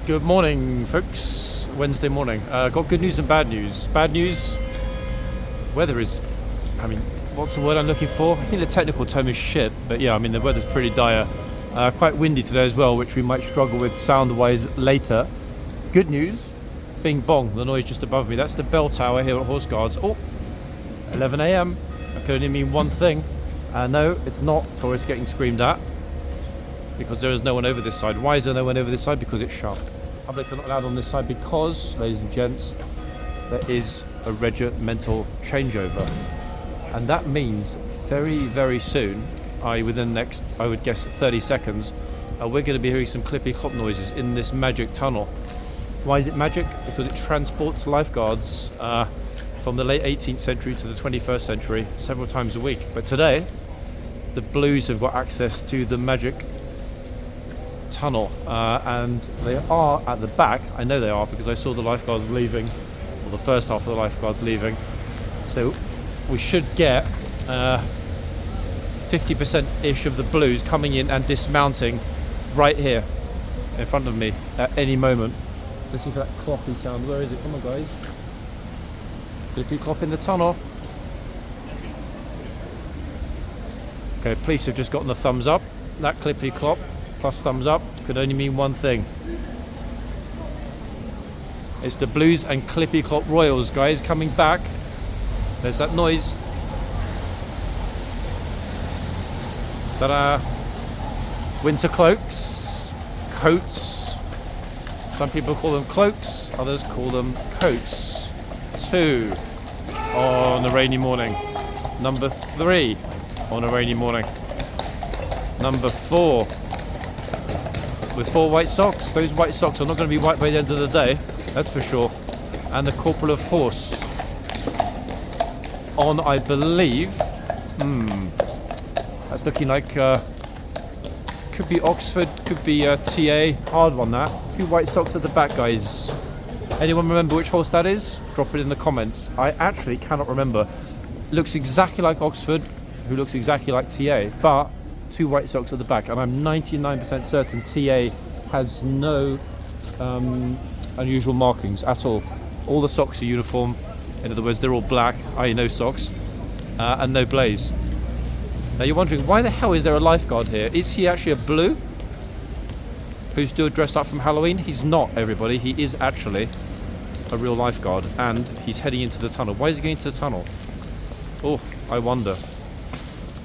Good morning, folks. Wednesday morning. Got good news and bad news. Bad news, weather is, what's the word I'm looking for? I think the technical term is shit, but yeah, the weather's pretty dire. Quite windy today as well, which we might struggle with sound-wise later. Good news, bing bong, the noise just above me. That's the bell tower here at Horseguards. Oh, 11 a.m. That could only mean one thing. No, it's not tourists getting screamed at, because there is no one over this side. Why is there no one over this side? Because it's shut. Public are not allowed on this side because, ladies and gents, there is a regimental changeover. And that means very, very soon, within the next, I would guess, 30 seconds, we're going to be hearing some clippy clop noises in this magic tunnel. Why is it magic? Because it transports lifeguards from the late 18th century to the 21st century several times a week. But today, the Blues have got access to the magic tunnel, and they are at the back. I know they are because I saw the lifeguards leaving, or the first half of the lifeguards leaving. So we should get 50%-ish of the Blues coming in and dismounting right here in front of me at any moment. Listen for that cloppy sound. Where is it? Come on, guys. Clippy clop in the tunnel. Okay, police have just gotten the thumbs up. That clippy clop plus thumbs up could only mean one thing. It's the Blues and Clippy Clop Royals, guys, coming back. There's that noise. Ta-da! Winter cloaks, coats. Some people call them cloaks, others call them coats. 2 on a rainy morning. Number 3 on a rainy morning. Number 4 with 4 white socks. Those white socks are not going to be white by the end of the day, that's for sure. And the corporal of horse on, I believe, that's looking like could be Oxford, could be TA. Hard one, that. 2 white socks at the back, guys. Anyone remember which horse that is? Drop it in the comments. I actually cannot remember. Looks exactly like Oxford, who looks exactly like TA, but 2 white socks at the back, and I'm 99% certain TA has no unusual markings at all. All the socks are uniform. In other words, they're all black, i.e. no socks, and no blaze. Now you're wondering, why the hell is there a lifeguard here? Is he actually a Blue who's still dressed up from Halloween? He's not, everybody. He is actually a real lifeguard, and he's heading into the tunnel. Why is he going into the tunnel? Oh, I wonder.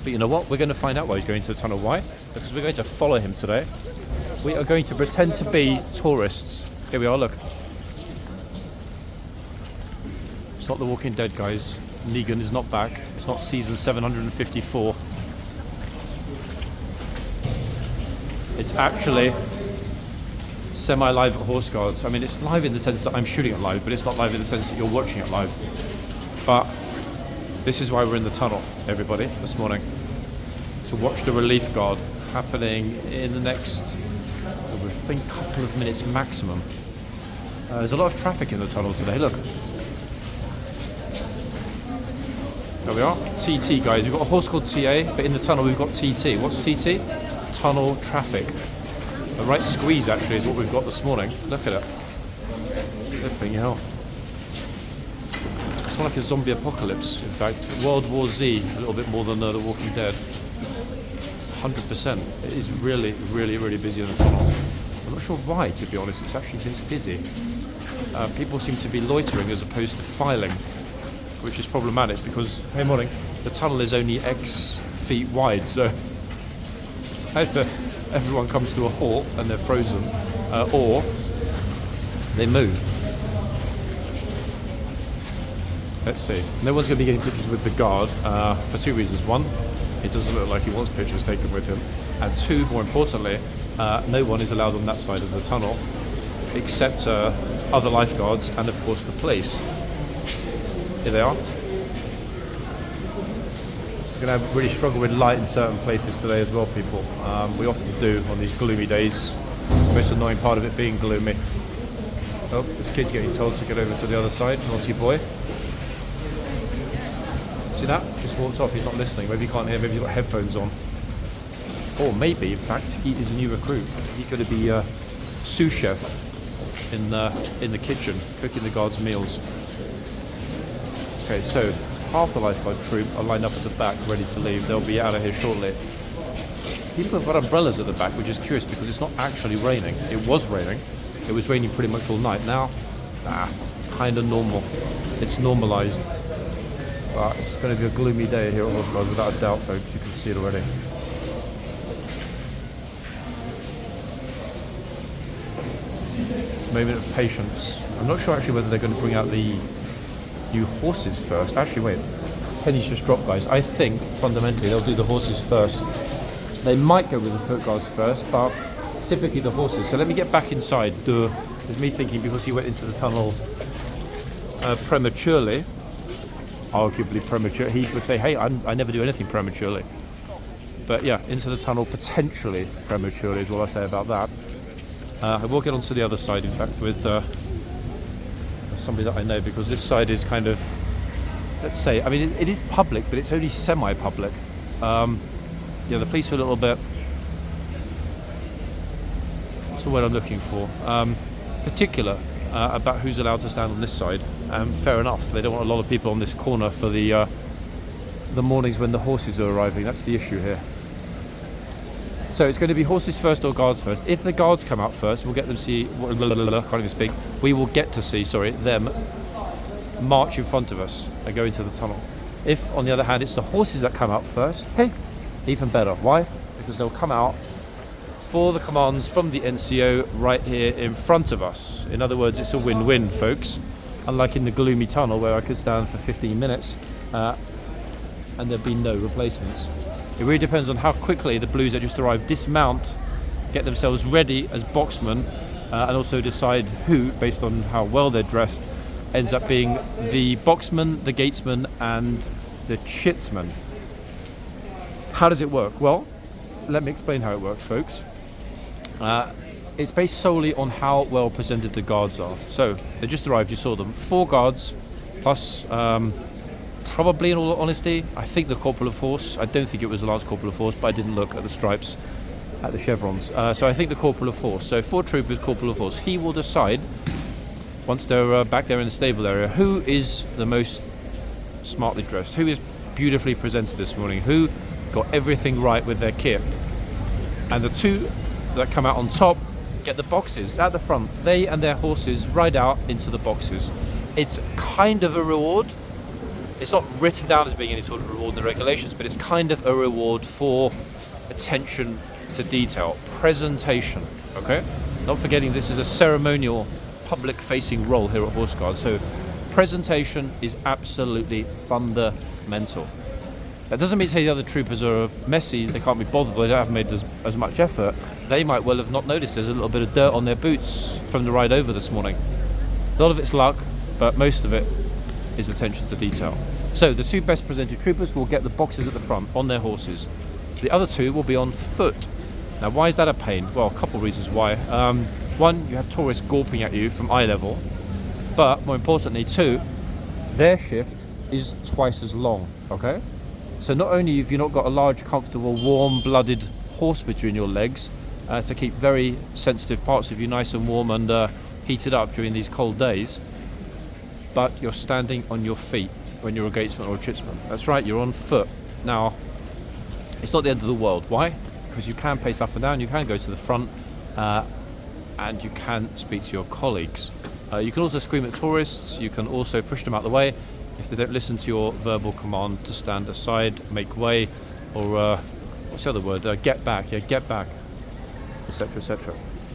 But you know what? We're going to find out why he's going to the tunnel. Why? Because we're going to follow him today. We are going to pretend to be tourists. Here we are, look. It's not The Walking Dead, guys. Negan is not back. It's not season 754. It's actually semi-live at Horseguards. It's live in the sense that I'm shooting it live, but it's not live in the sense that you're watching it live. But this is why we're in the tunnel, everybody, this morning, to watch the relief guard happening in the next, I think, couple of minutes maximum. There's a lot of traffic in the tunnel today, look. There we are, TT, guys. We've got a horse called TA, but in the tunnel we've got TT. What's TT? Tunnel traffic. A right squeeze, actually, is what we've got this morning. Look at it. Flipping hell. It's more like a zombie apocalypse, in fact. World War Z, a little bit more than The Walking Dead. 100%. It is really, really, really busy in the tunnel. I'm not sure why, to be honest. It's actually busy. People seem to be loitering as opposed to filing, which is problematic because, hey, morning, the tunnel is only X feet wide, so either everyone comes to a halt and they're frozen, or they move. Let's see. No one's going to be getting pictures with the guard for 2 reasons. 1, it doesn't look like he wants pictures taken with him. And 2, more importantly, no one is allowed on that side of the tunnel except other lifeguards and, of course, the police. Here they are. We're going to really struggle with light in certain places today as well, people. We often do on these gloomy days. The most annoying part of it being gloomy. Oh, this kid's getting told to get over to the other side. Naughty boy. See that? Just walked off, he's not listening. Maybe he can't hear, maybe he's got headphones on. Or maybe, in fact, he is a new recruit. He's going to be sous chef in the kitchen, cooking the guards' meals. Okay, so half the lifeguard troop are lined up at the back, ready to leave. They'll be out of here shortly. People have got umbrellas at the back, which is curious because it's not actually raining. It was raining. It was raining pretty much all night. Now, kind of normal. It's normalised. But it's going to be a gloomy day here at Horseguards, without a doubt, folks. You can see it already. It's a moment of patience. I'm not sure actually whether they're going to bring out the new horses first. Actually, wait. Pennies just dropped, guys. I think, fundamentally, they'll do the horses first. They might go with the foot guards first, but typically the horses. So let me get back inside. There's me thinking because he went into the tunnel prematurely, arguably premature. He would say, hey, I never do anything prematurely. But yeah, into the tunnel potentially prematurely is what I say about that. I will get onto the other side, in fact, with somebody that I know, because this side is kind of, let's say, I mean, it is public, but it's only semi-public. Yeah, the police are a little bit, what's the word I'm looking for? Particular about who's allowed to stand on this side. Fair enough, they don't want a lot of people on this corner for the mornings when the horses are arriving. That's the issue here. So it's going to be horses first or guards first. If the guards come out first, we'll get them see, can't even speak, we will get to see, them march in front of us and go into the tunnel. If, on the other hand, it's the horses that come out first, hey, even better. Why? Because they'll come out for the commands from the NCO right here in front of us. In other words, it's a win-win, folks. Unlike in the gloomy tunnel where I could stand for 15 minutes and there'd be no replacements. It really depends on how quickly the Blues that just arrived dismount, get themselves ready as boxmen, and also decide who, based on how well they're dressed, ends up being the boxman, the gatesman, and the chitsman. How does it work? Well, let me explain how it works, folks. It's based solely on how well presented the guards are. So, they just arrived, you saw them. 4 guards, plus, probably in all honesty, I think the corporal of horse. I don't think it was the last corporal of horse, but I didn't look at the stripes, at the chevrons. So I think the corporal of horse. So 4 troopers, corporal of horse. He will decide, once they're back there in the stable area, who is the most smartly dressed, who is beautifully presented this morning, who got everything right with their kit. And the 2 that come out on top get the boxes at the front. They and their horses ride out into the boxes. It's kind of a reward. It's not written down as being any sort of reward in the regulations, but it's kind of a reward for attention to detail, presentation, okay? Not forgetting this is a ceremonial, public-facing role here at Horseguards, so presentation is absolutely fundamental. That doesn't mean to say the other troopers are messy, they can't be bothered, or they haven't made as much effort. They might well have not noticed there's a little bit of dirt on their boots from the ride over this morning. A lot of it's luck, but most of it is attention to detail. So the 2 best presented troopers will get the boxes at the front on their horses. The other 2 will be on foot. Now, why is that a pain? Well, a couple of reasons why. One, you have tourists gawping at you from eye level, but more importantly, 2, their shift is twice as long, okay? So not only have you not got a large, comfortable, warm-blooded horse between your legs to keep very sensitive parts of you nice and warm and heated up during these cold days, but you're standing on your feet when you're a gatesman or a chitsman. That's right, you're on foot. Now, it's not the end of the world. Why? Because you can pace up and down, you can go to the front, and you can speak to your colleagues. You can also scream at tourists, you can also push them out the way if they don't listen to your verbal command to stand aside, make way, or what's the other word? Get back, get back, etc., etc.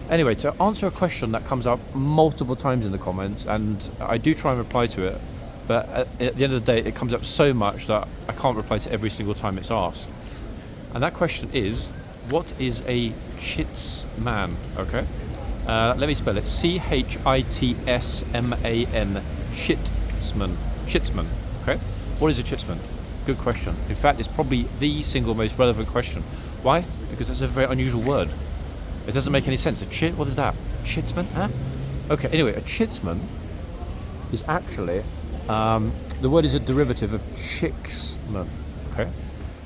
Anyway, to answer a question that comes up multiple times in the comments, and I do try and reply to it, but at the end of the day, it comes up so much that I can't reply to every single time it's asked. And that question is, what is a chitsman? Okay, let me spell it. C-H-I-T-S-M-A-N. Chitsman. Chitsman. Okay, what is a chitsman? Good question. In fact, it's probably the single most relevant question. Why? Because it's a very unusual word. It doesn't make any sense. A chit? What is that? Chitsman? Huh? Okay, anyway, a chitsman is actually, the word is a derivative of chicksman, okay?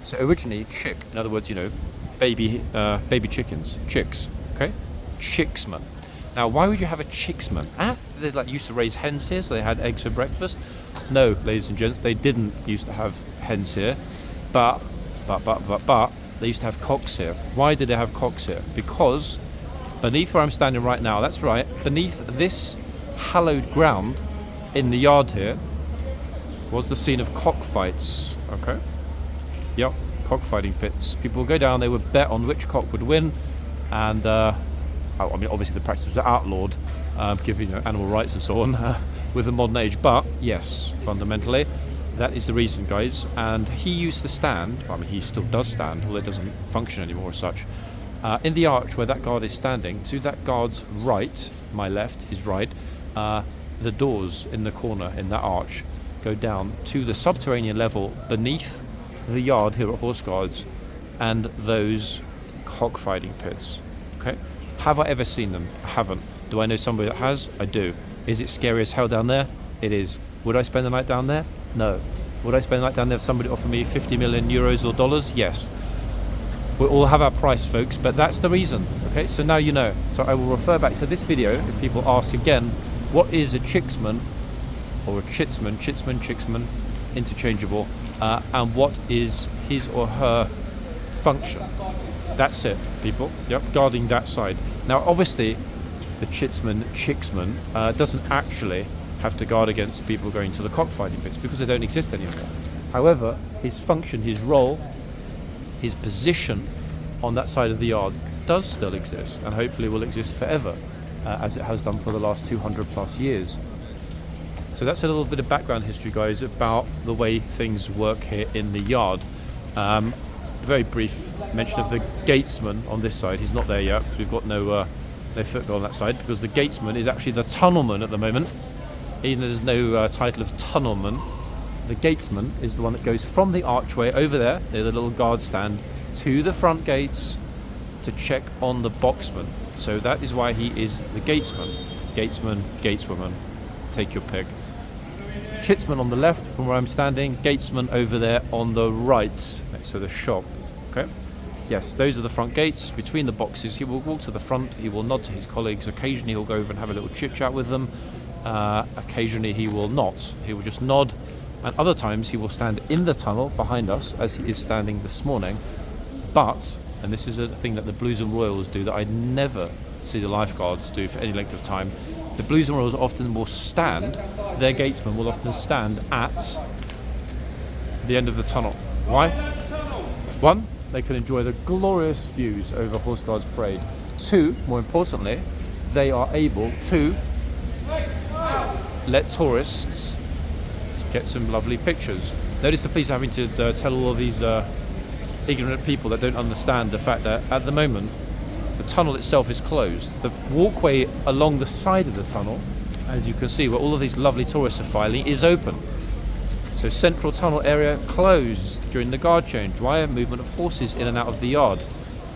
So originally, chick, in other words, baby chickens, chicks, okay? Chicksman. Now, why would you have a chicksman? They like used to raise hens here, so they had eggs for breakfast. No, ladies and gents, they didn't used to have hens here, but they used to have cocks here. Why did they have cocks here? Because beneath where I'm standing right now, that's right, beneath this hallowed ground in the yard here was the scene of cockfights. Okay, yep, cockfighting pits. People would go down, they would bet on which cock would win, and I mean, obviously the practice was outlawed, given animal rights and so on, with the modern age. But yes, fundamentally, that is the reason, guys. And he used to stand. I mean, he still does stand, although it doesn't function anymore as such. In the arch where that guard is standing, to that guard's right, my left, his right, the doors in the corner in that arch go down to the subterranean level beneath the yard here at Horseguards and those cockfighting pits. Okay. Have I ever seen them? I haven't. Do I know somebody that has? I do. Is it scary as hell down there? It is. Would I spend the night down there? No. Would I spend the night down there if somebody offered me 50 million euros or dollars? Yes. We'll all have our price, folks, but that's the reason. Okay, so now you know. So I will refer back to this video if people ask again, what is a chicksman or a chitsman, interchangeable, and what is his or her function? That's it, people. Yep, guarding that side. Now, obviously, the chicksman doesn't actually have to guard against people going to the cockfighting pits because they don't exist anymore. However, his function, his role, his position on that side of the yard does still exist, and hopefully will exist forever, as it has done for the last 200 plus years. So that's a little bit of background history, guys, about the way things work here in the yard. Very brief mention of the gatesman on this side. He's not there yet because we've got no football on that side, because the gatesman is actually the tunnelman at the moment. Even though there's no title of tunnelman, the gatesman is the one that goes from the archway over there, near the little guard stand, to the front gates to check on the boxman. So that is why he is the gatesman. Gatesman, gateswoman, take your pick. Chitsman on the left from where I'm standing, gatesman over there on the right next to the shop. Okay, yes, those are the front gates between the boxes. He will walk to the front, he will nod to his colleagues, occasionally he'll go over and have a little chit chat with them, occasionally he will not, he will just nod, and other times he will stand in the tunnel behind us as he is standing this morning. But, and this is a thing that the Blues and Royals do that I never see the lifeguards do for any length of time, the Blues and Royals often will stand, their gatesmen will often stand at the end of the tunnel. Why? One, they can enjoy the glorious views over horseguardsparade. Two, more importantly, they are able to let tourists get some lovely pictures. Notice the police having to tell all of these ignorant people that don't understand the fact that at the moment the tunnel itself is closed. The walkway along the side of the tunnel, as you can see, where all of these lovely tourists are filing, is open. So central tunnel area closed during the guard change. Why? Movement of horses in and out of the yard.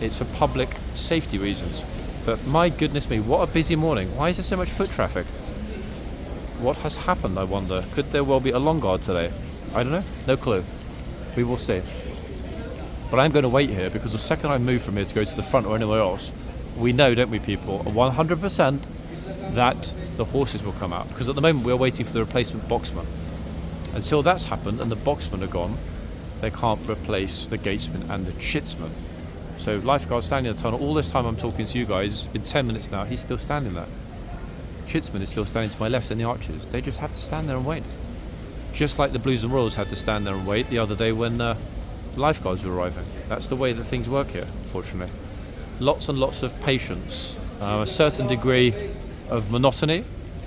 It's for public safety reasons. But my goodness me, what a busy morning. Why is there so much foot traffic? What has happened, I wonder? Could there well be a long guard today? I don't know, no clue. We will see. But I'm going to wait here because the second I move from here to go to the front or anywhere else, we know, don't we, people, 100% that the horses will come out. Because at the moment we're waiting for the replacement boxman. Until that's happened and the boxmen are gone, they can't replace the gatesman and the chitsman. So lifeguard standing in the tunnel, all this time I'm talking to you guys, in 10 minutes now, he's still standing there. Chitsman is still standing to my left in the arches. They just have to stand there and wait. Just like the Blues and Royals had to stand there and wait the other day when lifeguards were arriving. That's the way that things work here, unfortunately. Lots and lots of patience, a certain degree of monotony,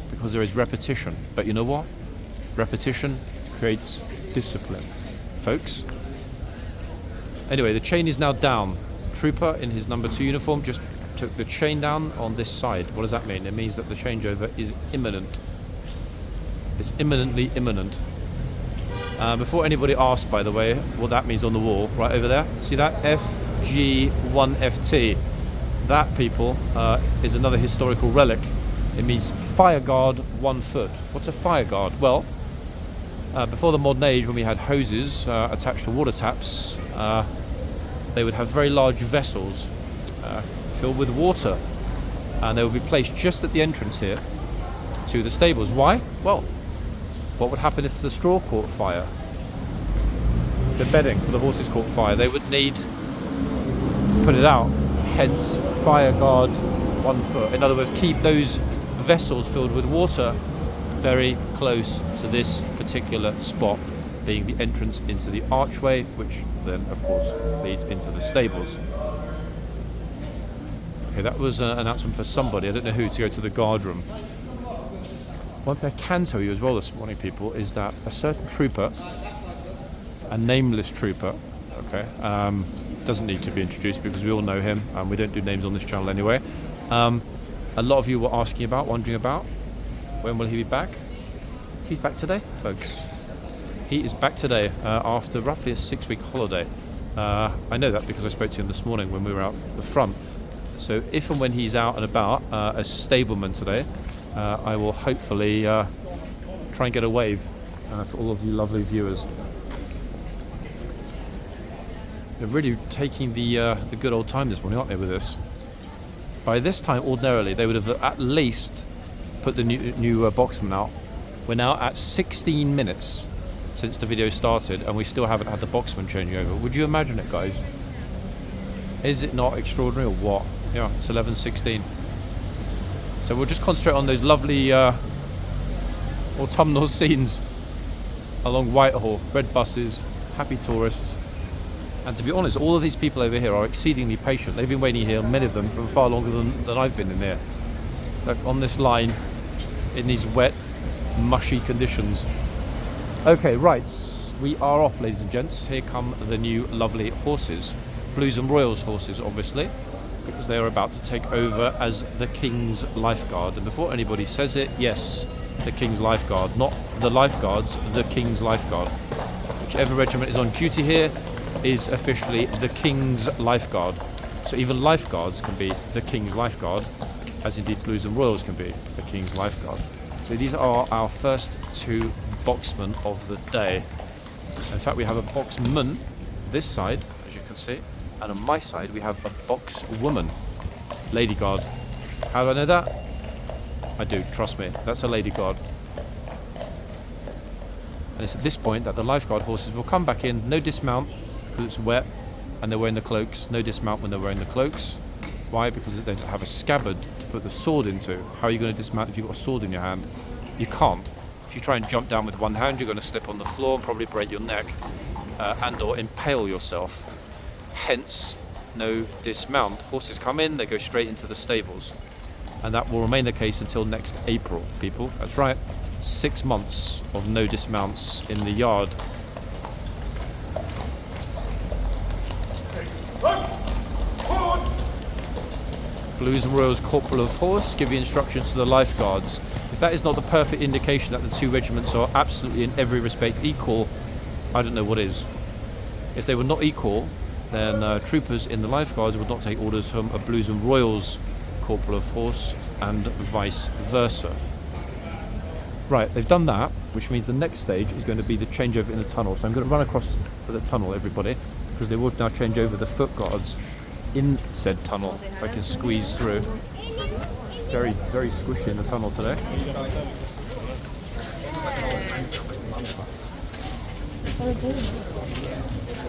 because there is repetition. But you know what? Repetition creates discipline, folks. Anyway, the chain is now down. Trooper in his number 2 uniform just took the chain down on this side. What does that mean? It means that the changeover is imminent. It's imminently imminent. Before anybody asks, by the way, what that means on the wall, right over there, see that? FG1FT. That, people, is another historical relic. It means fire guard 1 foot. What's a fire guard? Well, before the modern age, when we had hoses attached to water taps, they would have very large vessels filled with water. and they will be placed just at the entrance here to the stables. Why? Well, what would happen if the straw caught fire? If the bedding for the horses caught fire, they would need to put it out. Hence, fire guard 1 foot. In other words, keep those vessels filled with water very close to this particular spot, being the entrance into the archway, which then, of course, leads into the stables. Okay, that was an announcement for somebody, I don't know who, to go to the guard room. One thing I can tell you as well this morning, people, is that a certain trooper, a nameless trooper, okay, doesn't need to be introduced because we all know him, and we don't do names on this channel anyway. A lot of you were asking about, wondering about, when will he be back? He's back today, folks. He is back today after roughly a 6-week holiday. I know that because I spoke to him this morning when we were out the front. So if and when he's out and about as stableman today, I will hopefully try and get a wave for all of you lovely viewers. They're really taking the good old time this morning, aren't they, with this? By this time, ordinarily, they would have at least put the new boxman out. We're now at 16 minutes since the video started, and we still haven't had the boxman changing over. Would you imagine it, guys? Is it not extraordinary, or what? Yeah, it's 11:16. So we'll just concentrate on those lovely autumnal scenes along Whitehall. Red buses, happy tourists. And to be honest, all of these people over here are exceedingly patient. They've been waiting here, many of them, for far longer than I've been in there. Like on this line, in these wet, mushy conditions. Okay, right, we are off, ladies and gents. Here come the new lovely horses. Blues and Royals horses, obviously, because they are about to take over as the King's Lifeguard. And before anybody says it, yes, the King's Lifeguard, not the Lifeguards, the King's Lifeguard. Whichever regiment is on duty here is officially the King's Lifeguard. So even lifeguards can be the King's Lifeguard, as indeed Blues and Royals can be the King's Lifeguard. So these are our first 2 boxmen of the day. In fact, we have a boxman this side, as you can see, and on my side we have a boxwoman, lady guard. How do I know that? I do, trust me, that's a lady guard. And it's at this point that the lifeguard horses will come back in, no dismount, because it's wet and they're wearing the cloaks. No dismount when they're wearing the cloaks. Why? Because they don't have a scabbard to put the sword into. How are you going to dismount if you've got a sword in your hand? You can't. If you try and jump down with one hand, you're going to slip on the floor and probably break your neck and or impale yourself. Hence, no dismount. Horses come in, they go straight into the stables. And that will remain the case until next April, people. That's right. 6 months of no dismounts in the yard. Blues and Royals Corporal of Horse give the instructions to the lifeguards. If that is not the perfect indication that the 2 regiments are absolutely in every respect equal, I don't know what is. If they were not equal, then troopers in the lifeguards would not take orders from a Blues and Royals Corporal of Horse and vice versa. Right, they've done that, which means the next stage is going to be the changeover in the tunnel. So I'm going to run across for the tunnel, everybody, because they will now change over the foot guards in said tunnel, if I can squeeze through. It's very, very squishy in the tunnel today.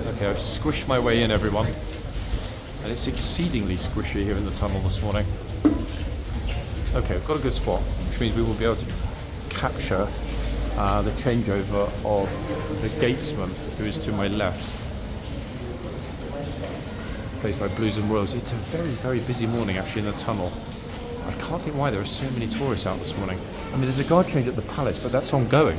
Okay, I've squished my way in, everyone. And it's exceedingly squishy here in the tunnel this morning. Okay, we've got a good spot, which means we will be able to capture the changeover of the gatesman, who is to my left. Placed by Blues and Royals. It's a very, very busy morning actually in the tunnel. I can't think why there are so many tourists out this morning. I mean, there's a guard change at the palace, but that's ongoing.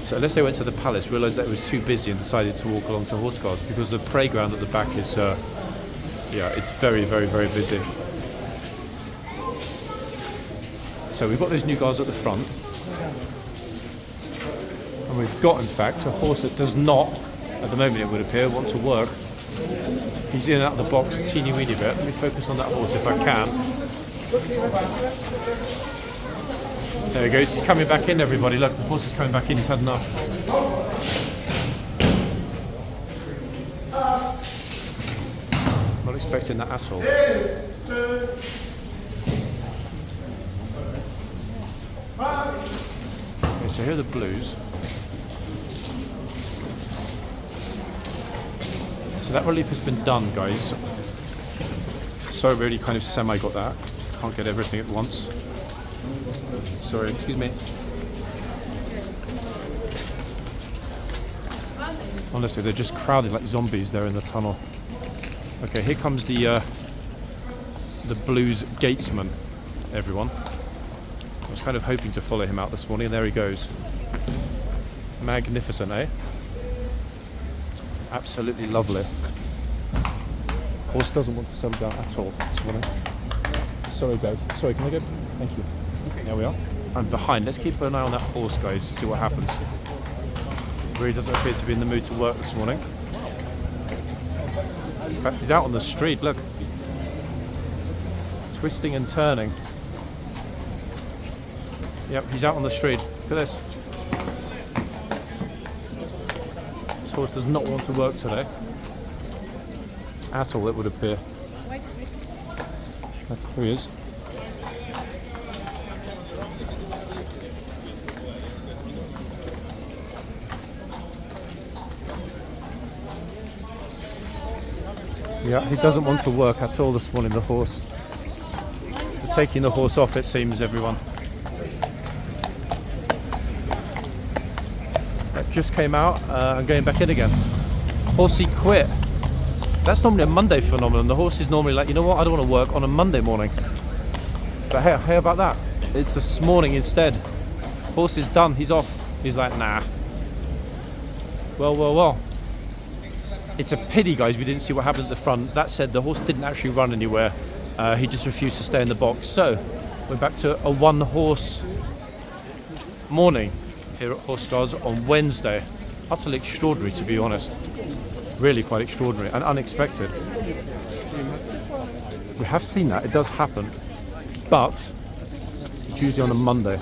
So unless they went to the palace, realised that it was too busy and decided to walk along to horse guards, because the parade ground at the back is, yeah, it's very, very, very busy. So we've got those new guards at the front. And we've got, in fact, a horse that does not, at the moment it would appear, want to work. He's in and out of the box a teeny weeny bit. Let me focus on that horse if I can. There he goes, he's coming back in, everybody. Look, the horse is coming back in, he's had enough. Not expecting that at all. So here are the blues. So that relief has been done, guys. So I really kind of semi-got that. Can't get everything at once. Sorry, excuse me. Honestly, they're just crowded like zombies there in the tunnel. Okay, here comes the blues gatesman, everyone. I was kind of hoping to follow him out this morning, and there he goes. Magnificent, eh? Absolutely lovely. Horse doesn't want to settle down at all this morning. Sorry guys, sorry, can I go? Thank you. Okay, there we are. I'm behind. Let's keep an eye on that horse, guys, see what happens. Really doesn't appear to be in the mood to work this morning. In fact, he's out on the street, look. Twisting and turning. Yep, he's out on the street. Look at this. This horse does not want to work today. At all, it would appear. There he is. Yeah, he doesn't want to work at all this morning, the horse. They're taking the horse off, it seems, everyone. That just came out and going back in again. Horsey quit. That's normally a Monday phenomenon. The horse is normally like, you know what, I don't want to work on a Monday morning. But hey, how about that? It's this morning instead. Horse is done, he's off. He's like, nah. Well. It's a pity, guys, we didn't see what happened at the front. That said, the horse didn't actually run anywhere. He just refused to stay in the box. So, we're back to a one-horse morning here at Horseguards on Wednesday. Utterly extraordinary, to be honest. Really quite extraordinary and unexpected. We have seen that, it does happen. But, it's usually on a Monday.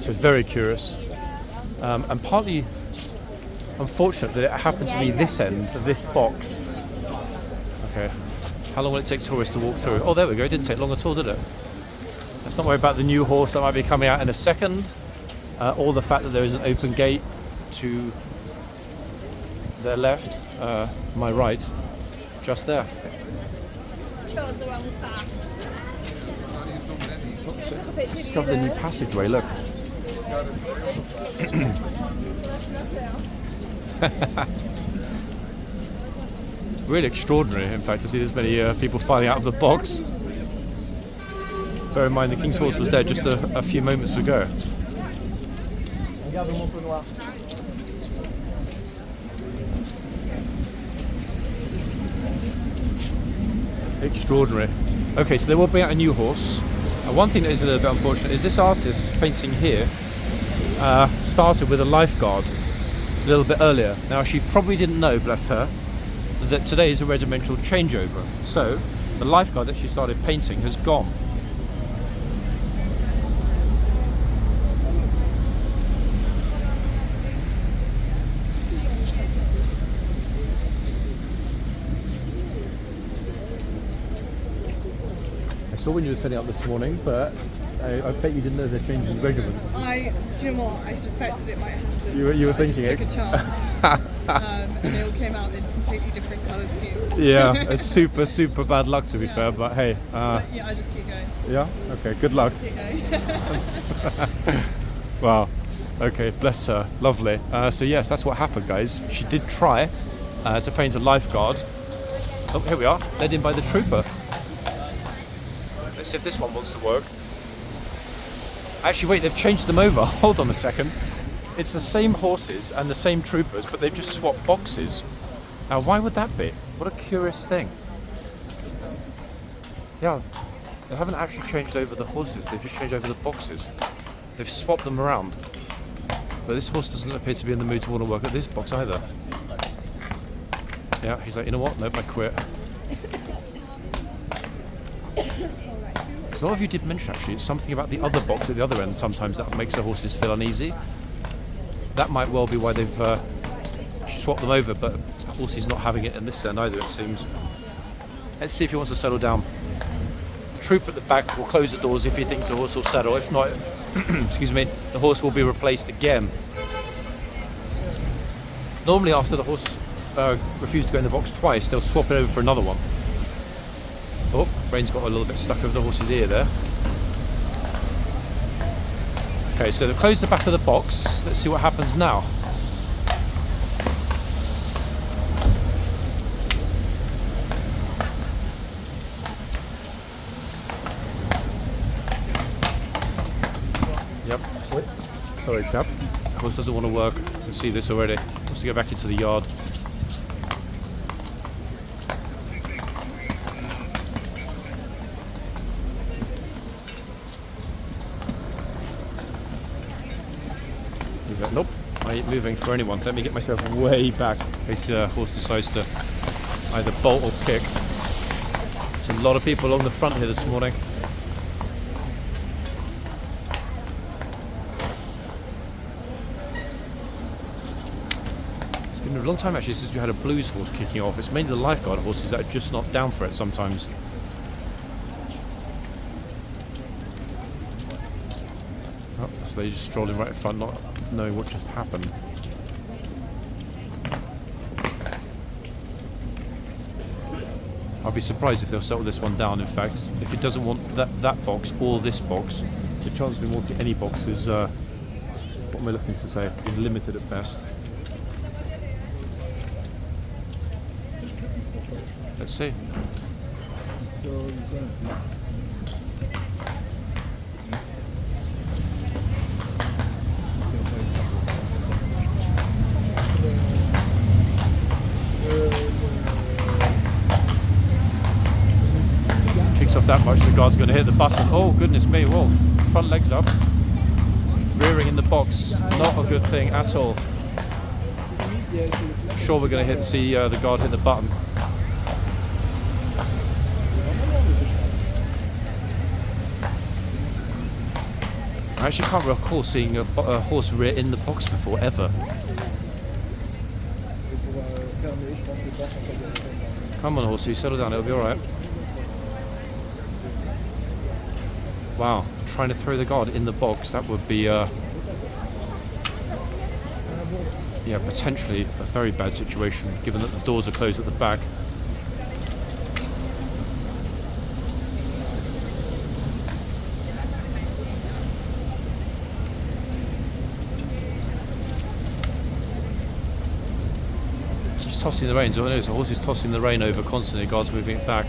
So, it's very curious. And partly unfortunate that it happened to be this end of this box. Okay, how long will it take tourists to walk through? Oh, there we go, it didn't take long at all, did it? Let's not worry about the new horse that might be coming out in a second, or the fact that there is an open gate to their left, my right, just there. Discover the new passageway, look. Really extraordinary, in fact, to see this many people filing out of the box. Bear in mind the King's horse was there just a few moments ago. Extraordinary. Okay, so they will bring out a new horse. One thing that is a little bit unfortunate is this artist painting here started with a lifeguard a little bit earlier. Now she probably didn't know, bless her, that today is a regimental changeover. So the lifeguard that she started painting has gone. I saw when you were setting up this morning, but I bet you didn't know they're changing regiments. Do you know what? I suspected it might happen. You were thinking I just took a chance. And they all came out in completely different colour schemes. Yeah, it's super bad luck to be fair, but hey. But yeah, I just keep going. Yeah? Okay, good luck. Keep going. Wow. Okay, bless her. Lovely. So yes, that's what happened, guys. She did try to paint a lifeguard. Oh, here we are, led in by the trooper. Let's see if this one wants to work. Actually, wait, they've changed them over. Hold on a second. It's the same horses and the same troopers, but they've just swapped boxes. Now, why would that be? What a curious thing. Yeah, they haven't actually changed over the horses. They've just changed over the boxes. They've swapped them around. But this horse doesn't appear to be in the mood to want to work at this box either. Yeah, he's like, you know what? Nope, I quit. So a lot of you did mention actually, it's something about the other box at the other end sometimes that makes the horses feel uneasy. That might well be why they've swapped them over, but the horse is not having it in this end either, it seems. Let's see if he wants to settle down. troop at the back will close the doors if he thinks the horse will settle. If not, excuse me, the horse will be replaced again. Normally after the horse refused to go in the box twice, they'll swap it over for another one. Oh, Rain's got a little bit stuck over the horse's ear there. Okay, so they've closed the back of the box. Let's see what happens now. Yep. Sorry, chap. Horse doesn't want to work. You can see this already. Wants to go back into the yard. Is that? Nope. I ain't moving for anyone. Let me get myself way back in case the horse decides to either bolt or kick. There's a lot of people along the front here this morning. A long time actually since we had a blues horse kicking off. It's mainly the lifeguard horses that are just not down for it sometimes. Oh, so they're just strolling right in front, not knowing what just happened. I'll be surprised if they'll settle this one down. In fact, if it doesn't want that box or this box, the chance of him wanting any box is, what am I looking to say, is limited at best. Let's see. Kicks off that much, the guard's going to hit the button. Oh, goodness me, whoa. Front legs up. Rearing in the box. Not a good thing at all. I'm sure we're going to see the guard hit the button. I actually can't recall seeing a horse rear in the box before, ever. Come on, horsey, settle down, it'll be alright. Wow, trying to throw the guard in the box, that would be, yeah, potentially a very bad situation, given that the doors are closed at the back. Tossing the reins. Oh no, the horse is tossing the rein over constantly. Guard's moving it back.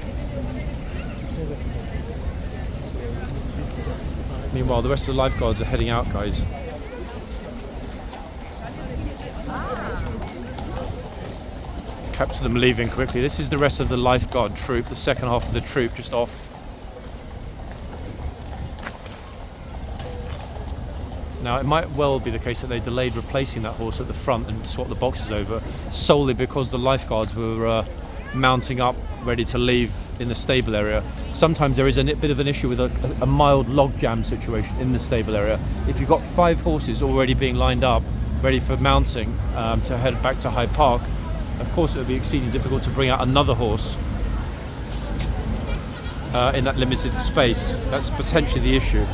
Meanwhile, the rest of the lifeguards are heading out, guys. Capture them leaving quickly. This is the rest of the lifeguard troop, the second half of the troop just off. Now, it might well be the case that they delayed replacing that horse at the front and swapped the boxes over solely because the lifeguards were mounting up, ready to leave in the stable area. Sometimes there is a bit of an issue with a mild log jam situation in the stable area. If you've got 5 horses already being lined up, ready for mounting to head back to Hyde Park, of course it would be exceedingly difficult to bring out another horse in that limited space. That's potentially the issue.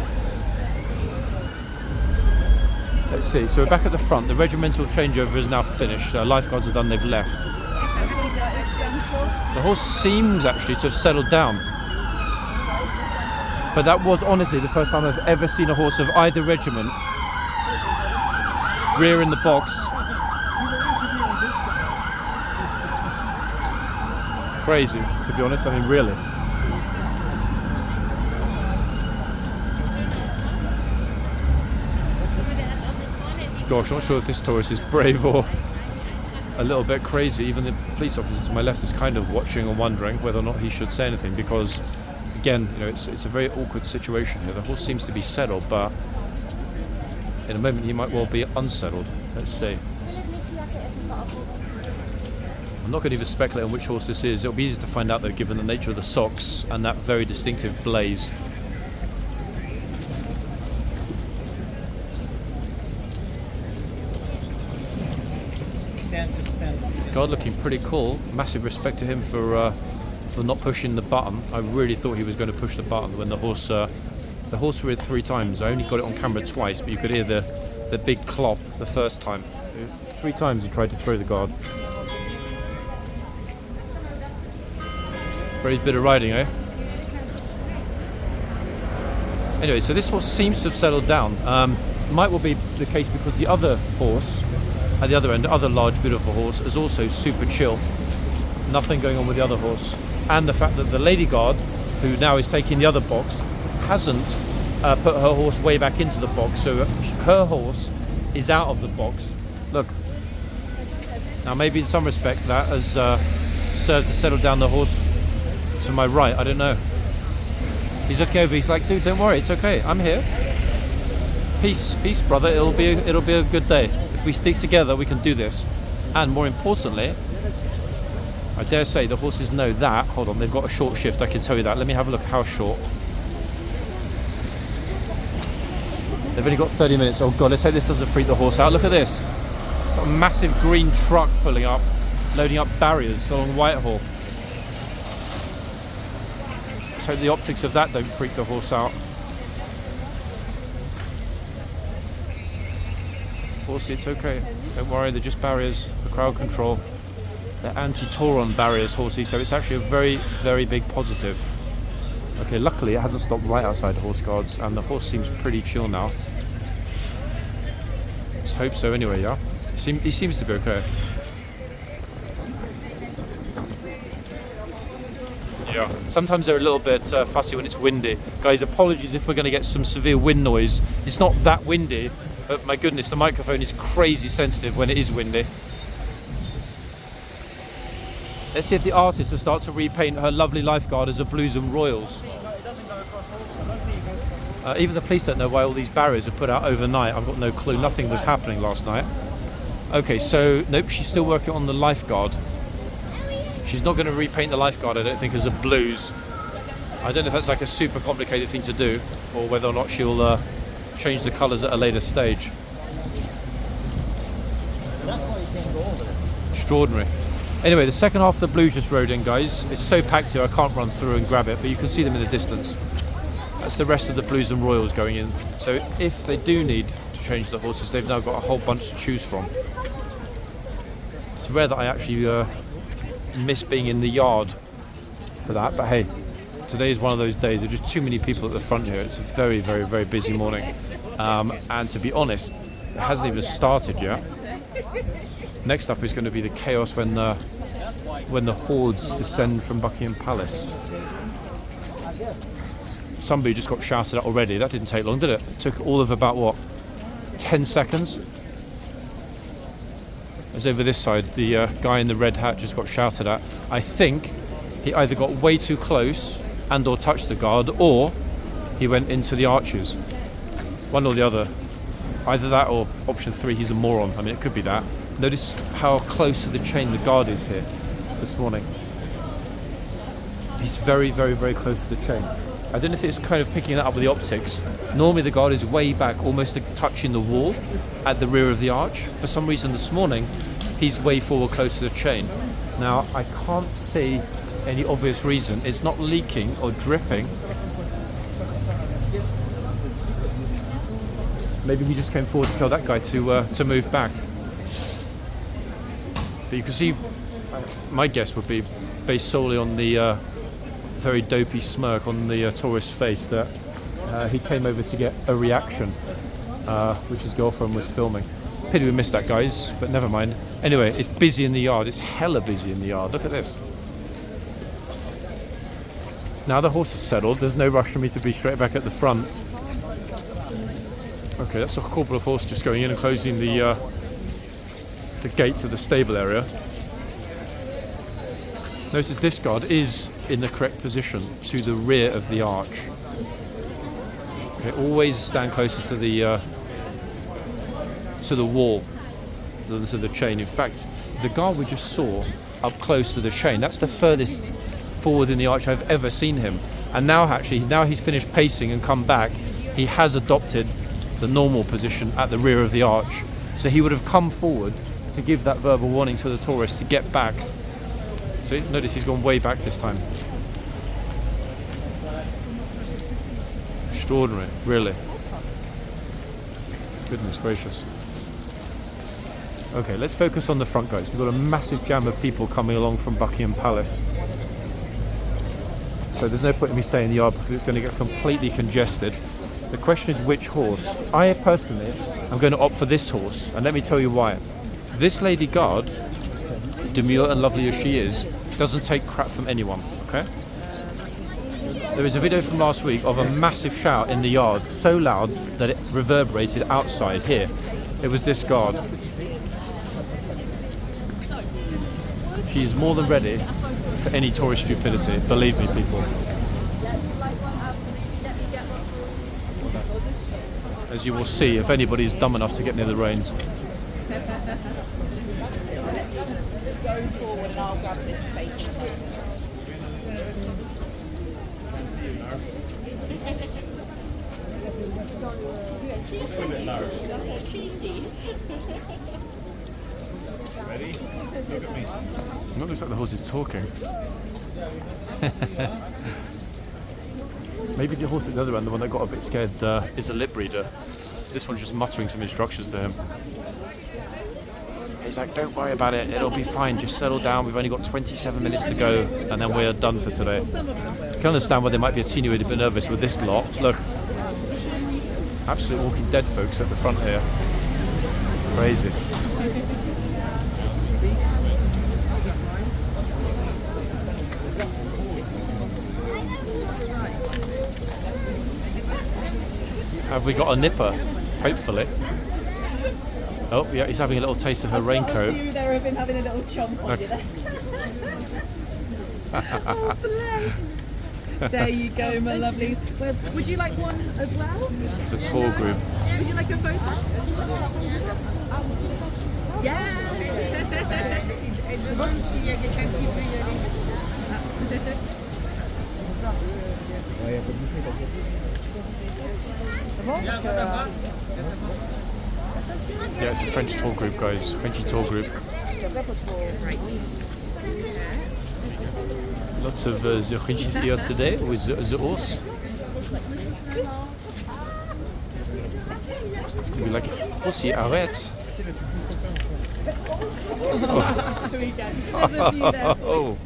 Let's see, so we're back at the front. The regimental changeover is now finished. Lifeguards are done, they've left. The horse seems actually to have settled down. But that was honestly the first time I've ever seen a horse of either regiment rear in the box. Crazy, to be honest, I mean really. Gosh, I'm not sure if this tourist is brave or a little bit crazy. Even the police officer to my left is kind of watching and wondering whether or not he should say anything because, again, you know, it's a very awkward situation here. The horse seems to be settled, but in a moment he might well be unsettled. Let's see. I'm not going to even speculate on which horse this is. It'll be easy to find out though, given the nature of the socks and that very distinctive blaze. Stand. Guard looking pretty cool. Massive respect to him for for not pushing the button. I really thought he was going to push the button when the horse reared 3 times. I only got it on camera twice, but you could hear the big clop the first time. 3 times he tried to throw the guard. Brave's bit of riding, eh? Anyway, so this horse seems to have settled down. Might well be the case because the other horse at the other end, other large beautiful horse, is also super chill. Nothing going on with the other horse. And the fact that the lady guard, who now is taking the other box, hasn't put her horse way back into the box, so her horse is out of the box. Look. Now maybe in some respect that has served to settle down the horse to my right, I don't know. He's looking over, he's like, dude, don't worry, it's okay, I'm here. Peace, peace, brother, it'll be a good day. If we stick together, we can do this. And more importantly, I dare say the horses know that. Hold on, they've got a short shift, I can tell you that. Let me have a look how short. They've only got 30 minutes. Oh God, let's hope this doesn't freak the horse out. Look at this. Got a massive green truck pulling up, loading up barriers along Whitehall. Let's hope the optics of that don't freak the horse out. Horsey, it's okay. Don't worry, they're just barriers for crowd control. They're anti-Tauron barriers, Horsey, so it's actually a very, very big positive. Okay, luckily it hasn't stopped right outside the horse guards, and the horse seems pretty chill now. Let's hope so anyway, yeah? He seems to be okay. Yeah. Sometimes they're a little bit fussy when it's windy. Guys, apologies if we're going to get some severe wind noise. It's not that windy, but my goodness, the microphone is crazy sensitive when it is windy. Let's see if the artist will start to repaint her lovely lifeguard as a Blues and Royals. Even the police don't know why all these barriers are put out overnight. I've got no clue. Nothing was happening last night. Okay, so nope, she's still working on the lifeguard. She's not going to repaint the lifeguard, I don't think, as a Blues. I don't know if that's like a super complicated thing to do, or whether or not she'll change the colours at a later stage. Extraordinary. Anyway, the second half of the Blues just rode in, guys. It's so packed here I can't run through and grab it, but you can see them in the distance. That's the rest of the Blues and Royals going in. So if they do need to change the horses, they've now got a whole bunch to choose from. It's rare that I actually miss being in the yard for that, but hey, today is one of those days. There are just too many people at the front here. It's a very, very, very busy morning. And to be honest, it hasn't even started yet. Next up is going to be the chaos when the hordes descend from Buckingham Palace. Somebody just got shouted at already. That didn't take long, did it? It took all of about, what, 10 seconds? As over this side, the guy in the red hat just got shouted at. I think he either got way too close and or touched the guard, or he went into the arches. One or the other. Either that or option 3, he's a moron. I mean, it could be that. Notice how close to the chain the guard is here this morning. He's very, very, very close to the chain. I don't know if it's kind of picking that up with the optics. Normally the guard is way back, almost touching the wall at the rear of the arch. For some reason this morning, he's way forward close to the chain. Now, I can't see any obvious reason. It's not leaking or dripping. Maybe he just came forward to tell that guy to move back. But you can see, my guess would be based solely on the very dopey smirk on the tourist's face that he came over to get a reaction, which his girlfriend was filming. Pity we missed that, guys, but never mind. Anyway, it's busy in the yard. It's hella busy in the yard. Look at this. Now the horse is settled. There's no rush for me to be straight back at the front. Okay, that's a corporal of horse just going in and closing the gate to the stable area. Notice this guard is in the correct position to the rear of the arch. Okay, always stand closer to the wall than to the chain. In fact, the guard we just saw up close to the chain, that's the furthest forward in the arch I've ever seen him. And now he's finished pacing and come back, he has adopted the normal position at the rear of the arch. So he would have come forward to give that verbal warning to the tourist to get back. So notice he's gone way back this time. extraordinary, really. Goodness gracious. Okay, let's focus on the front, guys. We've got a massive jam of people coming along from Buckingham Palace. So there's no point in me staying in the yard because it's going to get completely congested. The question is which horse. I personally am going to opt for this horse, and let me tell you why. This lady guard, demure and lovely as she is, doesn't take crap from anyone, okay? There is a video from last week of a massive shout in the yard, so loud that it reverberated outside here. It was this guard. She is more than ready for any tourist stupidity, believe me, people. As you will see, if anybody is dumb enough to get near the reins. Goes forward and I'll grab this space. Ready? Look at me. It looks like the horse is talking. Maybe the horse at the other end, the one that got a bit scared, is a lip reader. This one's just muttering some instructions to him. He's like, don't worry about it, it'll be fine, just settle down, we've only got 27 minutes to go, and then we're done for today. I can understand why they might be a teeny bit nervous with this lot. Look, absolute Walking Dead folks at the front here. Crazy. Have we got a nipper? Hopefully. Oh, yeah, he's having a little taste of her raincoat. You there have been having a little chomp on you there. Oh, bless. There you go, my lovelies. Well, would you like one as well? It's a tour group. Would you like a photo? Yeah. Yeah, it's a French tour group, guys. Frenchy tour group. Lots of the Frenchies here today with the horse. We like, horsey, arrête. Oh.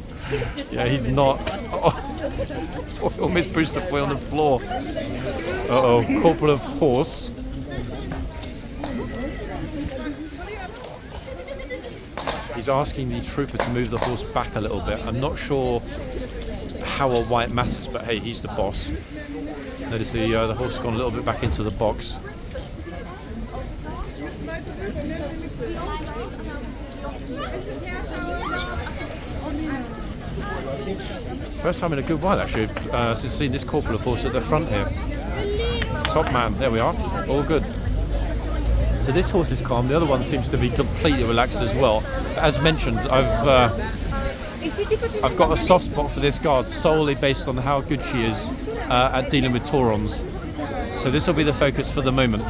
Yeah, he's not. Oh, he almost pushed the boy on the floor. Uh-oh, corporal of horse. He's asking the trooper to move the horse back a little bit. I'm not sure how or why it matters, but hey, he's the boss. Notice the horse has gone a little bit back into the box. First time in a good while, actually, since seeing this corporal of horse at the front here. Top man, there we are, all good. So this horse is calm, the other one seems to be completely relaxed as well. As mentioned, I've got a soft spot for this guard solely based on how good she is at dealing with Taurons. So this will be the focus for the moment.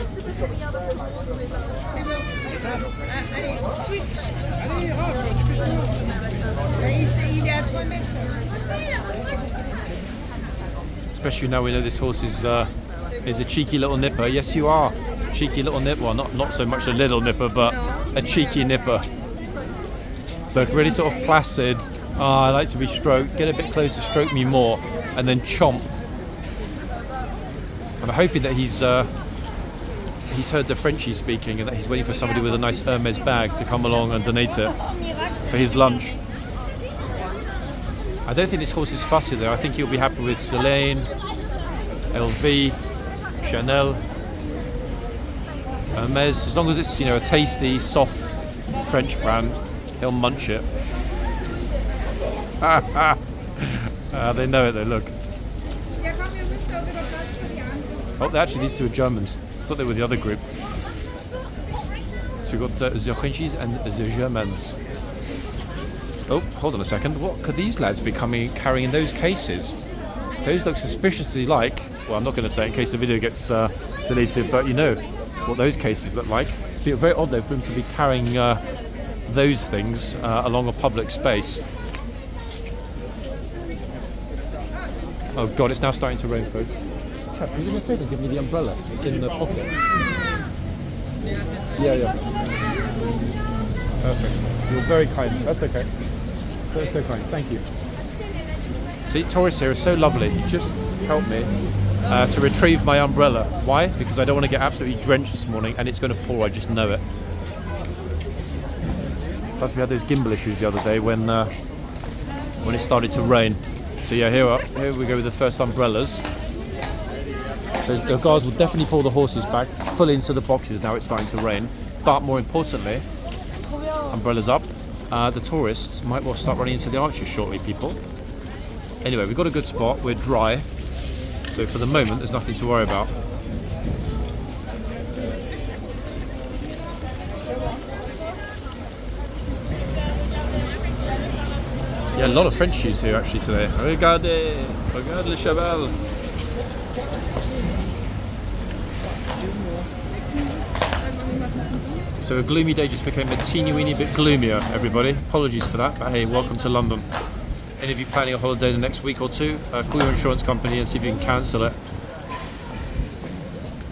Especially now we know this horse is a cheeky little nipper. Yes, you are. Cheeky little nipper. Well, not so much a little nipper, but a cheeky nipper. Look, really sort of placid. I like to be stroked. Get a bit closer, stroke me more, and then chomp. I'm hoping that he's heard the Frenchie speaking and that he's waiting for somebody with a nice Hermes bag to come along and donate it for his lunch. I don't think this horse is fussy though. I think he'll be happy with Celine, LV, Chanel, Hermes. As long as it's, you know, a tasty, soft French brand, he'll munch it. They know it though, look. Oh, actually these two are Germans. I thought they were the other group. So we've got the Frenchies and the Germans. Oh, hold on a second. What could these lads be carrying in those cases? Those look suspiciously like... Well, I'm not going to say it in case the video gets deleted, but you know what those cases look like. It'd be very odd though for them to be carrying those things along a public space. Oh God, it's now starting to rain, folks. Chap, can you do me a favour and give me the umbrella? It's in the pocket. Yeah. Perfect. You're very kind. That's okay. So kind. Thank you. See, tourists here are so lovely. You just helped me to retrieve my umbrella. Why? Because I don't want to get absolutely drenched this morning, and it's going to pour. I just know it. Plus, we had those gimbal issues the other day when it started to rain. So yeah, here we go with the first umbrellas. So the guards will definitely pull the horses back fully into the boxes. Now it's starting to rain. But more importantly, umbrellas up. The tourists might well start running into the arches shortly, people. Anyway, we've got a good spot. We're dry. So for the moment, there's nothing to worry about. Yeah, a lot of French shoes here actually today. Regardez, regarde le cheval. So a gloomy day just became a teeny-weeny bit gloomier, everybody. Apologies for that, but hey, welcome to London. Any of you planning a holiday the next week or two, call your insurance company and see if you can cancel it.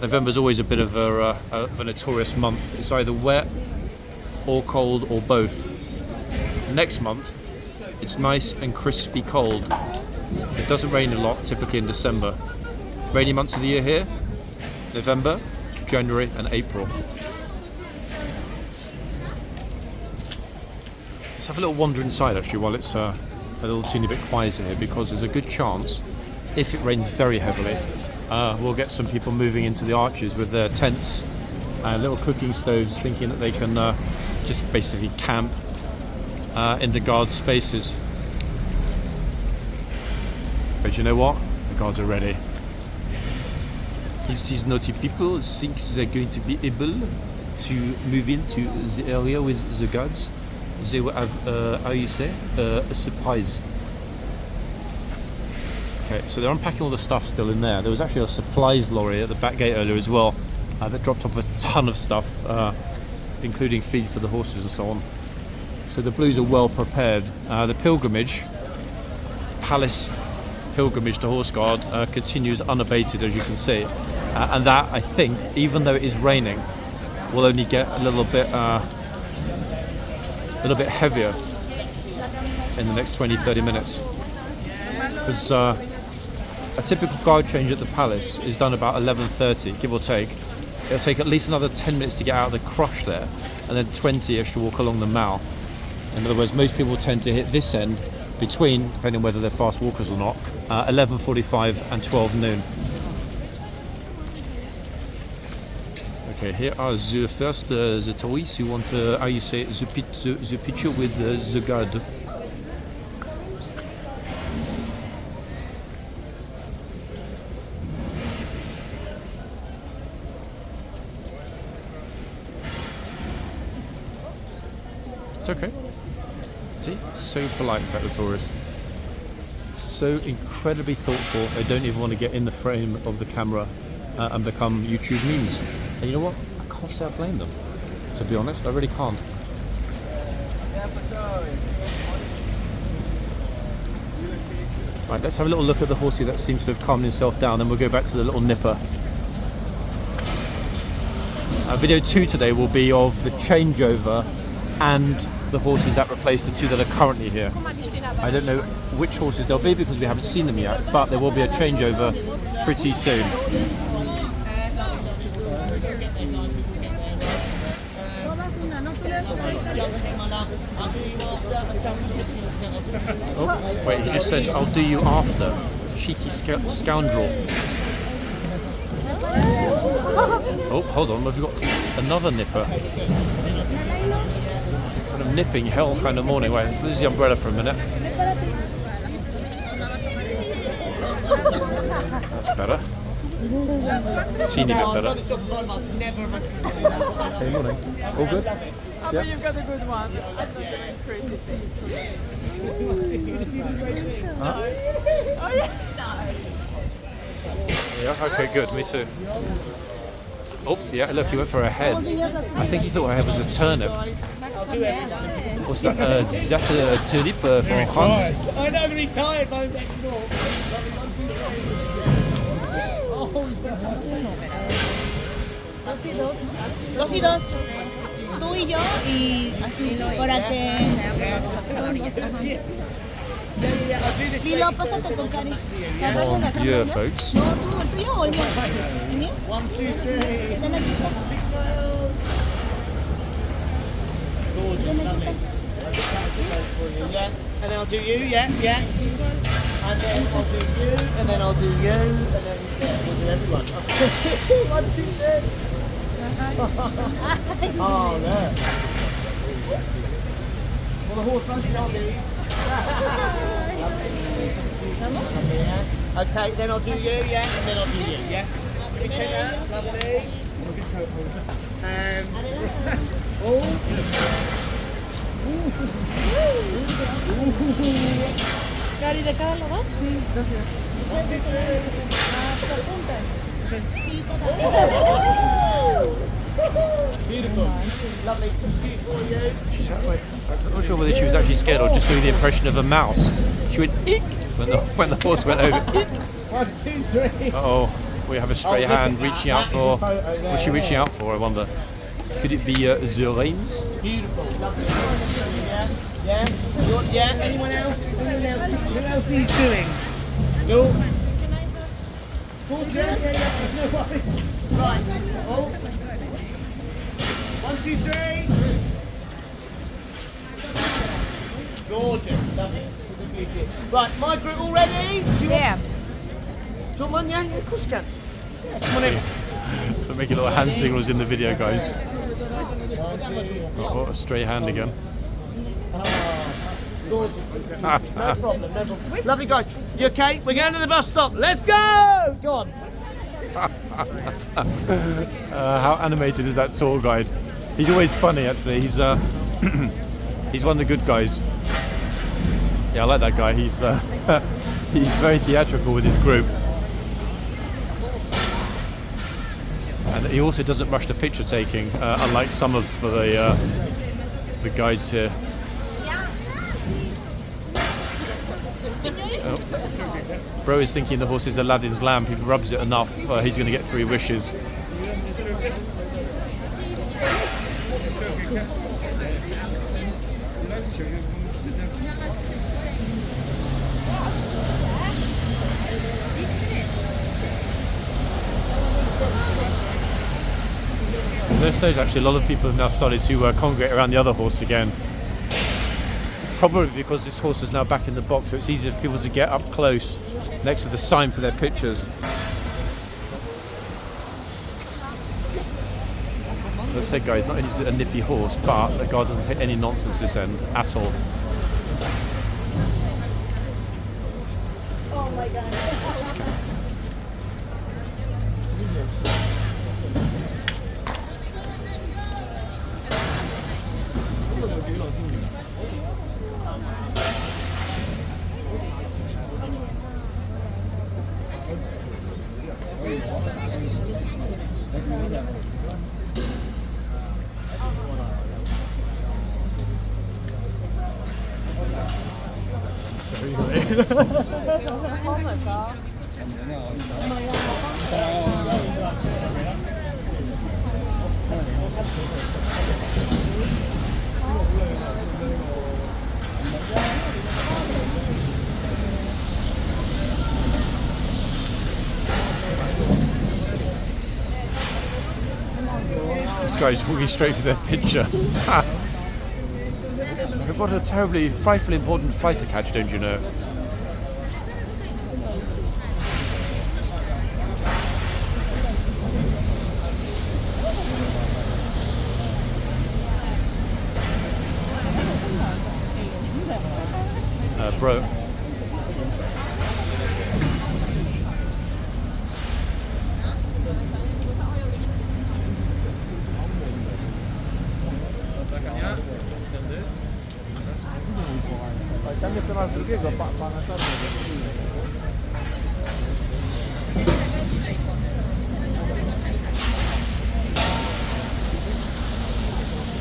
November's always a bit of a notorious month. It's either wet or cold or both. Next month, it's nice and crispy cold. It doesn't rain a lot, typically in December. Rainy months of the year here, November, January and April. Let's have a little wander inside actually while it's a little teeny bit quieter here, because there's a good chance, if it rains very heavily, we'll get some people moving into the arches with their tents and little cooking stoves, thinking that they can just basically camp in the guards' spaces. But you know what? The guards are ready. If these naughty people think they're going to be able to move into the area with the guards, they will have, a surprise. Okay, so they're unpacking all the stuff still in there. There was actually a supplies lorry at the back gate earlier as well that dropped off a ton of stuff, including feed for the horses and so on. So the Blues are well prepared. The pilgrimage, palace pilgrimage to Horseguard, continues unabated, as you can see. And that, I think, even though it is raining, will only get a little bit heavier in the next 20-30 minutes. Because a typical guard change at the palace is done about 11:30, give or take. It'll take at least another 10 minutes to get out of the crush there, and then 20-ish to walk along the mall. In other words, most people tend to hit this end between, depending on whether they're fast walkers or not, 11:45 and 12 noon. Okay, here are the first the tourists who want the picture with the guard. It's okay. See, so polite, in fact, the tourists. So incredibly thoughtful. They don't even want to get in the frame of the camera and become YouTube memes. And you know what? I can't say I blame them. To be honest, I really can't. Right, let's have a little look at the horsey that seems to have calmed himself down, and we'll go back to the little nipper. Video 2 today will be of the changeover and the horses that replace the two that are currently here. I don't know which horses they'll be because we haven't seen them yet, but there will be a changeover pretty soon. Oh, wait, he just said, "I'll do you after." Cheeky scoundrel. Oh, hold on, we've got another nipper. Kind of nipping hell kind of morning. Wait, let's lose the umbrella for a minute. That's better. Teeny bit better. Okay, morning. All good? Oh, but you've got a good one. I thought you were crazy things. Huh? Oh, yeah. Yeah, okay, good. Me too. Oh, yeah, look, he went for her head. I think he thought her head was a turnip. What's that? Is that a tulip for France? I'm not really tired by the second walk. Dos y dos. Tú y yo y así para que... Dilo, pásate con Cari. Mon Dieu, folks. No, tú, el tuyo o el mío. ¿El mío? 1, 2, 3. ¿Ten aquí está? Yeah, and then I'll do you, yeah. And then I'll do you, and then I'll do you, and then we'll do everyone. 1, 2, 3. Oh, look. Well, the horse lunch I'll do. Okay, then I'll do you, yeah, and then I'll do you, yeah. Let me check that, lovely. Oh. Cari, ¿de cada lado? Beautiful. Lovely. For you. She's like, I'm not sure whether she was actually scared or just doing the impression of a mouse. She went eek when the horse went over. Eek. 1, 2, 3. Uh-oh, we have a stray hand reaching out for. What's she reaching out for? I wonder. Could it be the reins? Beautiful. Lovely. Yeah. Yeah. Anyone else? Who else needs doing? No. Horse, yeah. No worries. Right. Oh. 1, 2, 3. Gorgeous. Lovely. Right, my group all ready? Do you want one? Yeah, of course you can. Come on in. So making little hand signals in the video, guys. Oh, a stray hand again. Gorgeous. No problem. Lovely, guys. You okay? We're going to the bus stop. Let's go! Go on. How animated is that tour guide? He's always funny, actually. He's he's one of the good guys. Yeah, I like that guy. He's he's very theatrical with his group, and he also doesn't rush the picture taking, unlike some of the guides here. Oh. Bro is thinking the horse is Aladdin's lamp. If he rubs it enough, he's going to get 3 wishes. At this stage, actually, a lot of people have now started to congregate around the other horse again. Probably because this horse is now back in the box, so it's easier for people to get up close next to the sign for their pictures. As I said, guys, not only is it a nippy horse, but the guard doesn't take any nonsense this end at all. Oh my God. This guy's walking straight for their picture. We've got a terribly, frightfully important flight to catch, don't you know? Bro.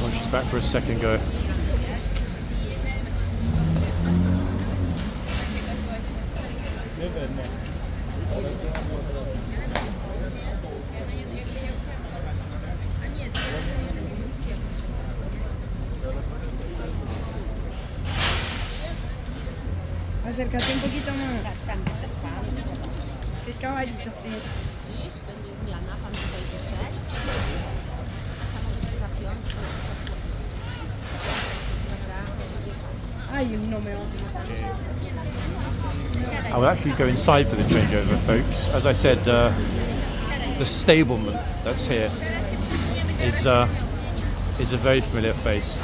Oh, she's back for a second go. Acércate un poquito más. Qué caballito tienes. Będzie zmiana, pan tutaj wyszedł. Nasza może zapiąć. Dobra, Ay, no me vas a matar. I will actually go inside for the changeover, folks. As I said, the stableman that's here is a very familiar face.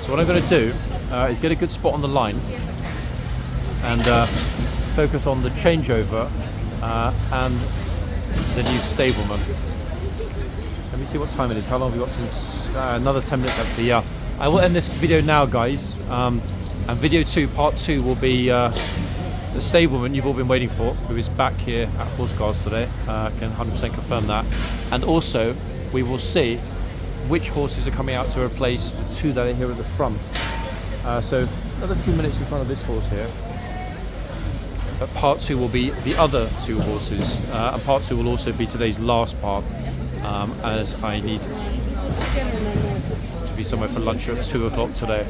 So what I'm going to do is get a good spot on the line and focus on the changeover and the new stableman. Let me see what time it is. How long have we got since? Another 10 minutes actually, yeah. I will end this video now, guys. And video 2, part 2 will be the stableman you've all been waiting for, who is back here at Horseguards today. Can 100% confirm that. And also, we will see which horses are coming out to replace the 2 that are here at the front. So another few minutes in front of this horse here. But part 2 will be the other 2 horses, and part 2 will also be today's last part, as I need to be somewhere for lunch at 2 o'clock today.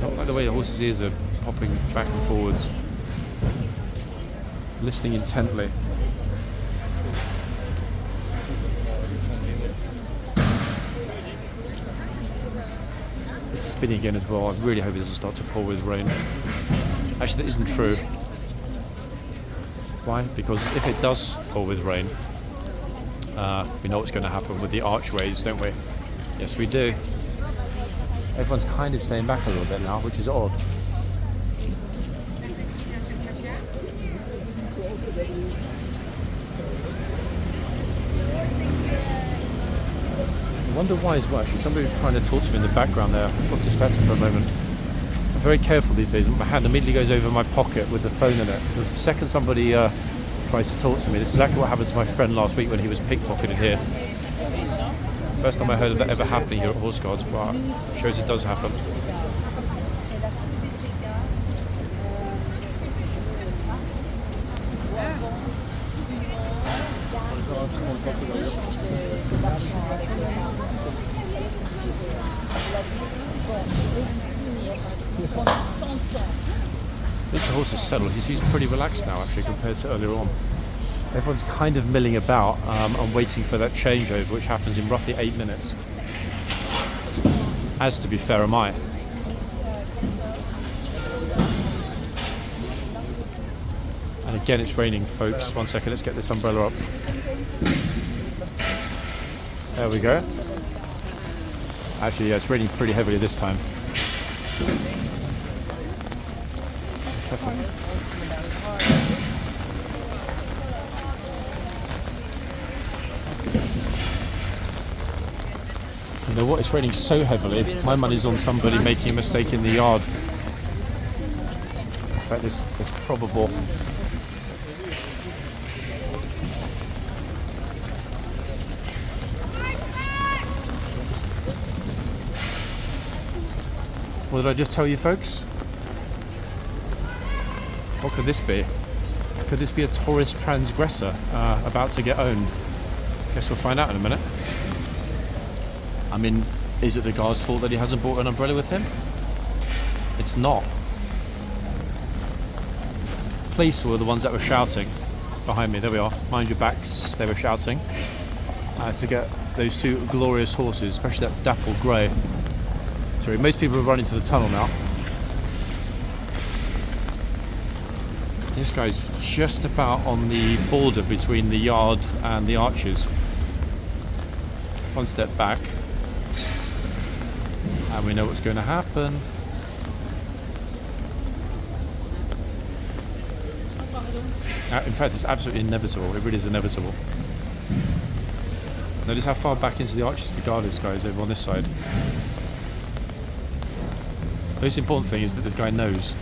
Don't like the way the horse's ears are popping back and forwards, listening intently. It's spinning again as well. I really hope it doesn't start to pour with rain. Actually, that isn't true. Why? Because if it does pour with rain, we know what's going to happen with the archways, don't we? Yes, we do. Everyone's kind of staying back a little bit now, which is odd. I wonder why as well. Actually, somebody was trying to talk to me in the background there. I got distracted for a moment. I'm very careful these days. My hand immediately goes over my pocket with the phone in it. The second somebody tries to talk to me, this is exactly what happened to my friend last week when he was pickpocketed here. First time I heard of that ever happening here at Horseguards, but it shows it does happen. This horse is settled. He seems pretty relaxed now, actually, compared to earlier on. Everyone's kind of milling about and waiting for that changeover, which happens in roughly 8 minutes. As to be fair, am I. And again, it's raining, folks. 1 second, let's get this umbrella up. There we go. Actually, yeah, it's raining pretty heavily this time. Careful. You know what? It's raining so heavily. My money's on somebody making a mistake in the yard. In fact, it's probable. What did I just tell you, folks? What could this be? Could this be a tourist transgressor about to get owned? Guess we'll find out in a minute. I mean, is it the guard's fault that he hasn't brought an umbrella with him? It's not. Police were the ones that were shouting behind me. There we are. Mind your backs. They were shouting to get those 2 glorious horses, especially that dapple grey, through. Most people are running to the tunnel now. This guy's just about on the border between the yard and the arches. 1 step back. And we know what's going to happen. In fact, it's absolutely inevitable. It really is inevitable. Notice how far back into the arches the guard is, guys, over on this side. The most important thing is that this guy knows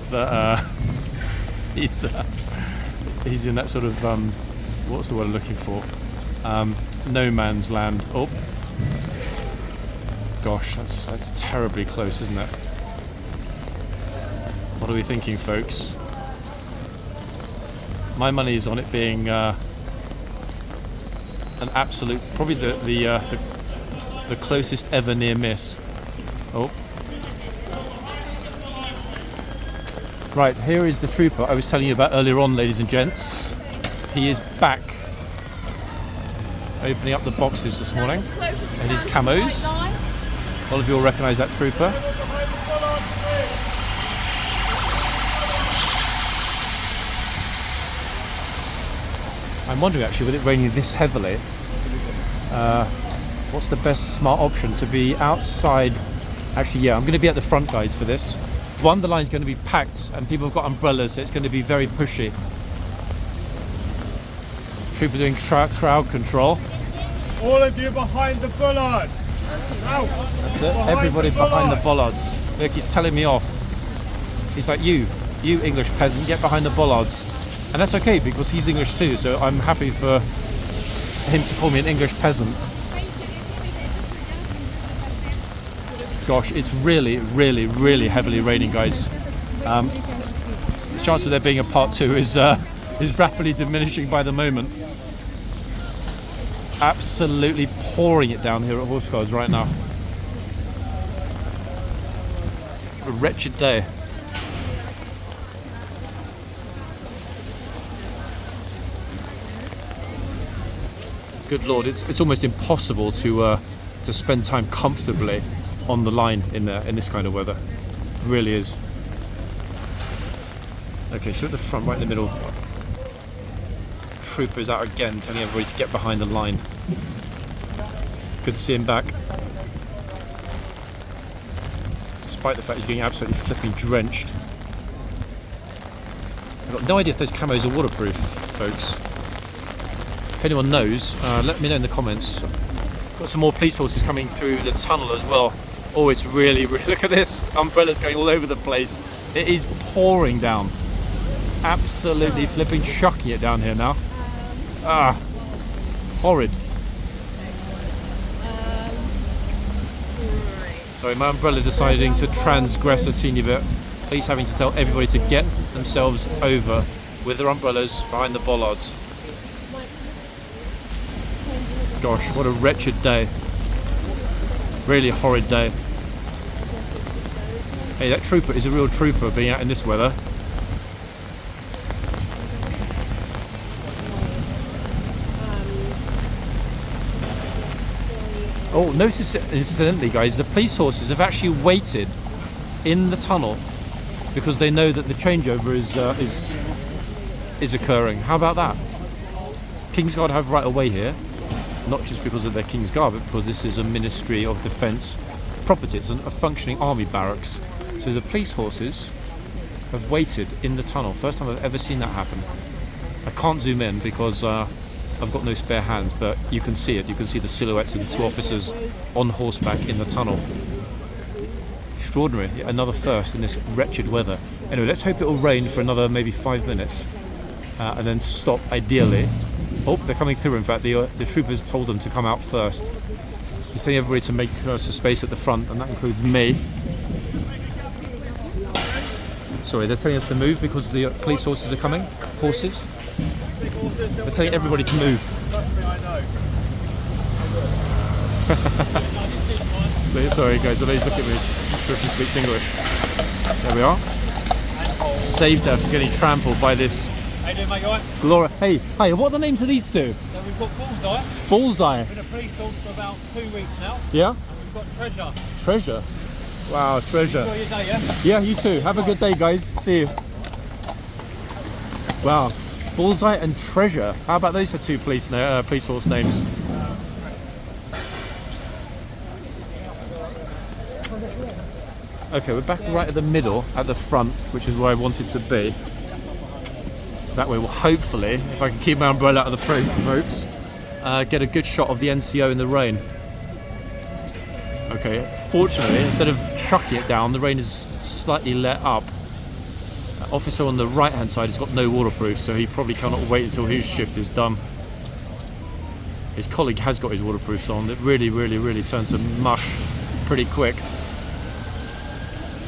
that he's in that sort of what's the word I'm looking for? No man's land. Oh, gosh, that's terribly close, isn't it? What are we thinking, folks? My money is on it being an absolute, probably the closest ever near miss. Oh. Right, here is the trooper I was telling you about earlier on, ladies and gents. He is back, opening up the boxes this morning in his camos. All of you will recognise that trooper. I'm wondering actually, with it raining this heavily, what's the best smart option? To be outside? Actually, yeah, I'm going to be at the front, guys, for this. One, the line's going to be packed and people have got umbrellas, so it's going to be very pushy. Trooper doing crowd control. All of you behind the bollards. That's it. Everybody behind the bollards. Look, he's telling me off. He's like, you English peasant, get behind the bollards. And that's okay because he's English too, so I'm happy for him to call me an English peasant. Gosh, it's really, really, really heavily raining, guys. The chance of there being a part 2 is rapidly diminishing by the moment. Absolutely pouring it down here at Horseguards right now. A wretched day. Good Lord, it's almost impossible to spend time comfortably on the line in this kind of weather. It really is. Okay, so at the front, right in the middle, Trooper's out again, telling everybody to get behind the line. Good to see him back. Despite the fact he's getting absolutely flipping drenched. I've got no idea if those camos are waterproof, folks. If anyone knows, let me know in the comments. Got some more police horses coming through the tunnel as well. Oh, it's really, really, look at this. Umbrellas going all over the place. It is pouring down. Absolutely flipping chucking it down here now. Ah, horrid. Sorry, my umbrella deciding to transgress a teeny bit. Police having to tell everybody to get themselves over with their umbrellas behind the bollards. Gosh, what a wretched day. Really horrid day. Hey, that trooper is a real trooper being out in this weather. Oh, notice incidentally, guys, the police horses have actually waited in the tunnel because they know that the changeover is occurring. How about that? Kingsguard have right away here, not just because of their Kingsguard, but because this is a Ministry of Defence property. It's a functioning army barracks. So the police horses have waited in the tunnel. First time I've ever seen that happen. I can't zoom in because I've got no spare hands, but you can see it. You can see the silhouettes of the 2 officers on horseback in the tunnel. Extraordinary. Another first in this wretched weather. Anyway, let's hope it will rain for another maybe 5 minutes and then stop ideally. Oh, they're coming through. In fact, the troopers told them to come out first. He's telling everybody to make some space at the front, and that includes me. Sorry, they're telling us to move because the police horses are coming. Horses. They're telling everybody to move. Sorry guys, I know he's looking at me. If he speaks English. There we are. Saved her from getting trampled by this. How you doing, mate? You alright? Gloria. Hey, hi, what are the names of these two? So we've got Bullseye. Bullseye. Been a police horse for about 2 weeks now. Yeah? And we've got Treasure. Treasure. Wow, Treasure. Enjoy your day, yeah? Yeah, you too. Have a good day, guys. See you. Wow. Bullseye and Treasure. How about those for 2 police horse names? Okay, we're back right at the middle, at the front, which is where I wanted to be. That way we'll hopefully, if I can keep my umbrella out of the frame, folks, get a good shot of the NCO in the rain. Okay, fortunately, instead of chucking it down, the rain is slightly let up. Officer on the right hand side has got no waterproof, so he probably cannot wait until his shift is done. His colleague has got his waterproofs on. It really, really, really turned to mush pretty quick.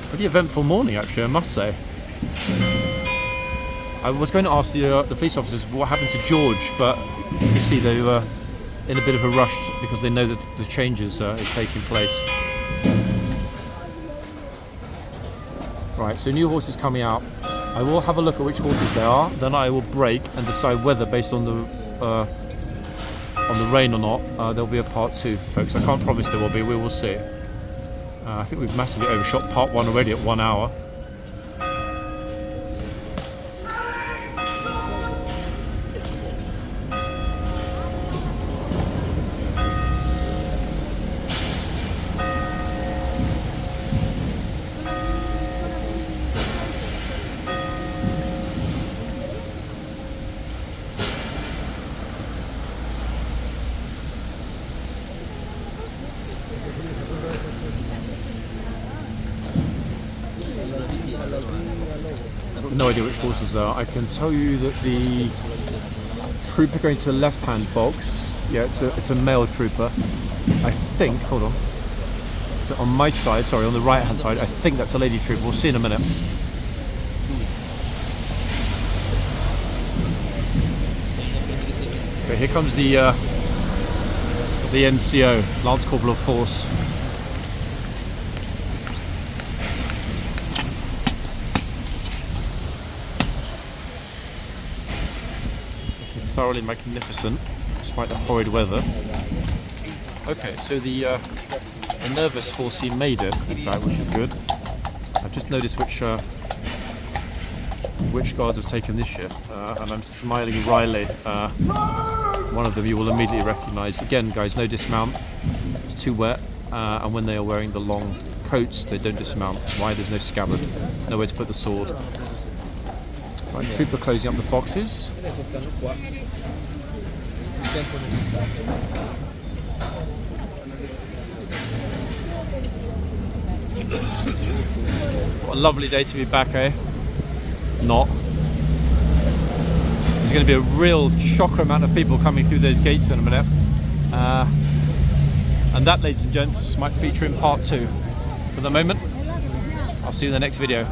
Pretty eventful morning, actually, I must say. I was going to ask the police officers what happened to George, but you see they were in a bit of a rush because they know that the changes is taking place. Right, so new horses coming out. I will have a look at which horses they are, then I will break and decide whether, based on the rain or not, there'll be a part 2, folks. I can't promise there will be, we will see. I think we've massively overshot part 1 already at 1 hour. No idea which horses they are. I can tell you that the trooper going to the left-hand box, yeah, it's a male trooper. I think, hold on, on my side, sorry, on the right-hand side, I think that's a lady trooper. We'll see in a minute. Okay, here comes the NCO, Lance Corporal of Horse. Thoroughly magnificent, despite the horrid weather. Okay, so the nervous horsey made it, in fact, which is good. I've just noticed which guards have taken this shift, and I'm smiling wryly. One of them you will immediately recognise. Again, guys, no dismount. It's too wet, and when they are wearing the long coats, they don't dismount. Why? There's no scabbard, nowhere to put the sword. Right, trooper closing up the boxes. What a lovely day to be back, eh? Not. There's going to be a real shocker amount of people coming through those gates in a minute. And that, ladies and gents, might feature in part 2. For the moment, I'll see you in the next video.